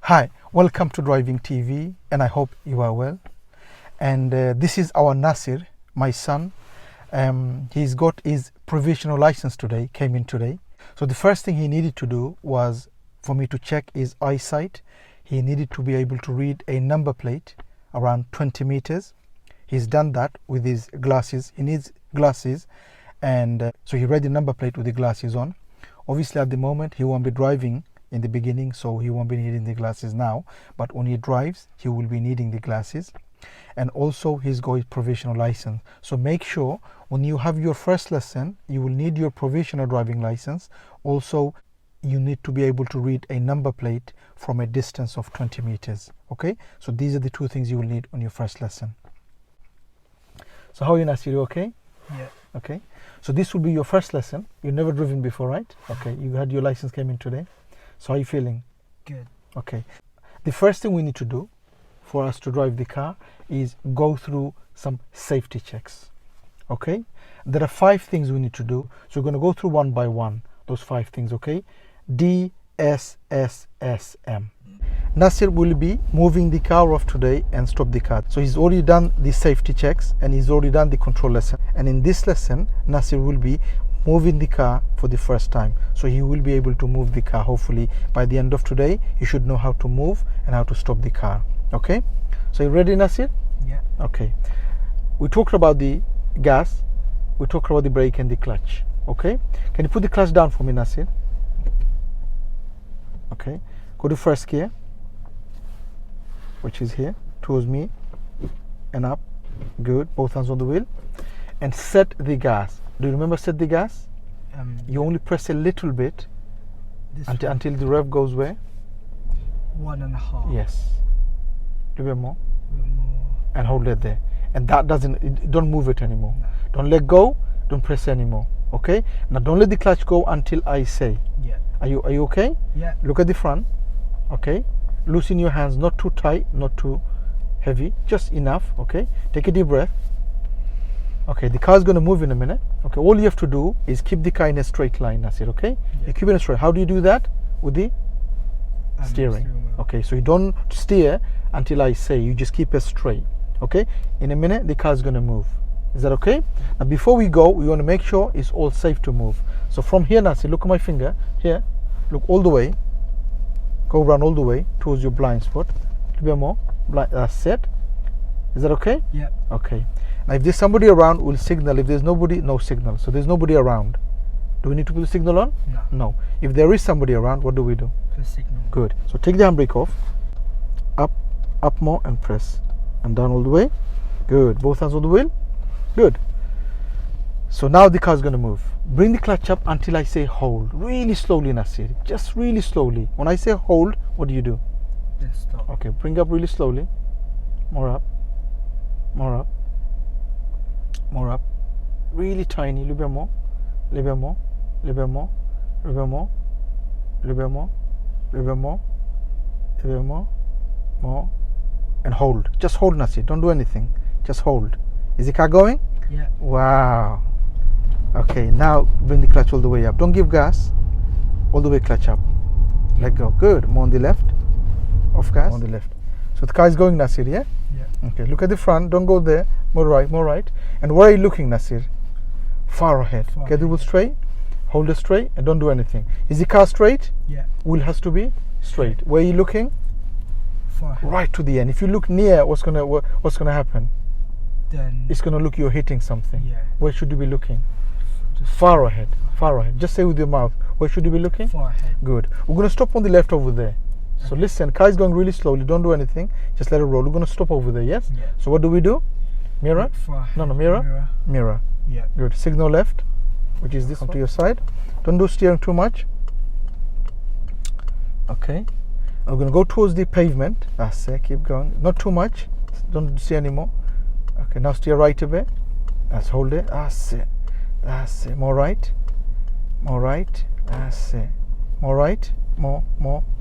Hi, welcome to Driving TV, and I hope you are well. And this is our Nasir, my son. He's got his provisional license today, came in today. So the first thing he needed to do was for me to check his eyesight. He needed to be able to read a number plate around 20 meters. He's done that with his glasses. He needs glasses, and so he read the number plate with the glasses on. Obviously at the moment he won't be driving in the beginning, so he won't be needing the glasses now, but when he drives he will be needing the glasses. And also he's got his provisional license, so make sure when you have your first lesson you will need your provisional driving license. Also you need to be able to read a number plate from a distance of 20 meters. Okay, so these are the two things you will need on your first lesson. So how are you, Nasir? You okay? Yeah. Okay, so this will be your first lesson. You've never driven before, right? Okay, you had your license came in today. So how are you feeling? Good. Okay, the first thing we need to do for us to drive the car is go through some safety checks. Okay, there are 5 things we need to do, so we're going to go through one by one those 5 things. Okay, D, S, S, S, M. Nasir will be moving the car off today and stop the car. So he's already done the safety checks and he's already done the control lesson, and in this lesson Nasir will be moving the car for the first time. So he will be able to move the car. Hopefully by the end of today he should know how to move and how to stop the car. Okay, so you ready, Nasir? Yeah. Okay, we talked about the gas, we talked about the brake and the clutch. Okay, can you put the clutch down for me, Nasir? Okay, go to first gear, which is here towards me and up. Good, both hands on the wheel, and set the gas. Do you remember set the gas? You only press a little bit until the rev goes where? 1.5. Yes, a little bit more, More. and hold it there, and that don't move it anymore. No. Don't let go, don't press anymore. Okay, now don't let the clutch go until I say. Yeah. Are you okay? Yeah. Look at the front. Okay, loosen your hands, not too tight, not too heavy, just enough. Okay, take a deep breath. Okay, the car is going to move in a minute. Okay, all you have to do is keep the car in a straight line. That's it. Okay, Yeah. you keep it in a straight. How do you do that? With the steering. wheel. Okay, so you don't steer until I say, you just keep it straight. Okay, in a minute the car is going to move. Is that okay? Now before we go, we want to make sure it's all safe to move. So from here, Nasir, look at my finger here, look all the way, go around all the way towards your blind spot. A little bit more, that's it. Is that okay? Yeah. Okay, now if there's somebody around, we'll signal. If there's nobody, no signal. So there's nobody around, do we need to put the signal on? No. No. If there is somebody around, what do we do? For signal. Good, so take the handbrake off, up more and press, and down all the way. Good, both hands on the wheel. Good. So now the car is going to move. Bring the clutch up until I say hold. Really slowly, Nasir. Just really slowly. When I say hold, what do you do? Then stop. Okay, bring up really slowly. More up. More up. More up. Really tiny. A little bit more. A little bit more. A little bit more. A little bit more. A little bit more. A little bit more. A little bit more. More. And hold. Just hold, Nasir. Don't do anything. Just hold. Is the car going? Yeah. Wow. Okay, now bring the clutch all the way up. Don't give gas. All the way clutch up. Let go. Good. More on the left. Off gas. On the left. So the car is going, Nasir, yeah? Yeah. Okay, look at the front. Don't go there. More right, more right. And where are you looking, Nasir? Far ahead. Far Get the wheel ahead. straight. Hold it straight and don't do anything. Is the car straight? Yeah. Wheel has to be straight. Where are you looking? Far ahead. Right to the end. If you look near, what's gonna happen? Then. It's gonna look you're hitting something. Yeah. Where should you be looking? Just Far ahead. Far ahead. Just say with your mouth. Where should you be looking? Far ahead. Good. We're going to stop on the left over there. So Okay. listen, car is going really slowly. Don't do anything. Just let it roll. We're going to stop over there, yes? Yeah. So what do we do? Mirror? Look far ahead. No, mirror. Mirror. Mirror. Yeah. Good. Signal left, which is this one to your side. Don't do steering too much. Okay. We're going to go towards the pavement. That's it. Keep going. Not too much. Don't steer anymore. Okay. Now steer right a bit. Let's hold it. That's it. That's it. More right. More right. That's it. More right. More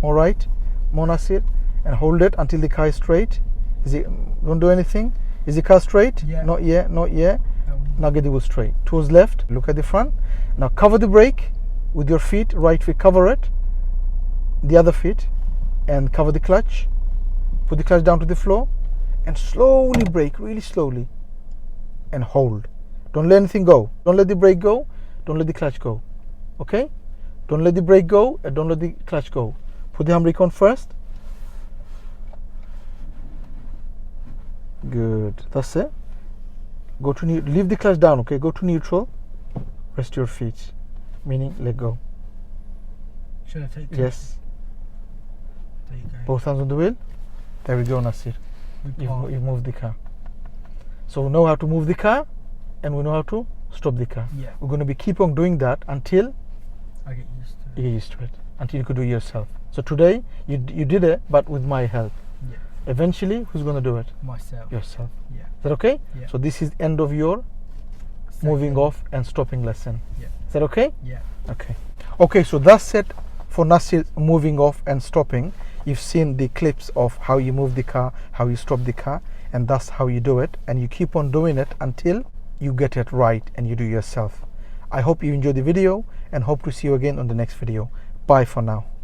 right. More, Nasir. And hold it until the car is straight. Don't do anything. Is the car straight? Yeah. Not yet. Not yet. Now get the wheel straight. Towards left. Look at the front. Now cover the brake with your feet. Right foot. Cover it. The other feet. and cover the clutch. Put the clutch down to the floor and slowly brake, really slowly, and hold. Don't let anything go. Don't let the brake go. Don't let the clutch go. Okay? Don't let the brake go and don't let the clutch go. Put the handbrake on first. Good. That's it. Go to leave the clutch down, okay? Go to neutral. Rest your feet. Meaning let go. Should I take two? Yes. There you go. Both hands on the wheel. There we go, Nasir. We park. You've moved the car. So we know how to move the car and we know how to stop the car. Yeah. We're going to keep on doing that until I get used to you it. get used to it. Until you could do it yourself. So today you did it, but with my help. Yeah. Eventually, who's going to do it? Myself. Yourself. Yeah. Is that okay? Yeah. So this is end of your moving Second. off and stopping lesson. Yeah. Is that okay? Yeah. Okay. Okay, so that's it for Nasir moving off and stopping. You've seen the clips of how you move the car, how you stop the car, and that's how you do it. And you keep on doing it until you get it right and you do yourself. I hope you enjoyed the video and hope to see you again on the next video. Bye for now.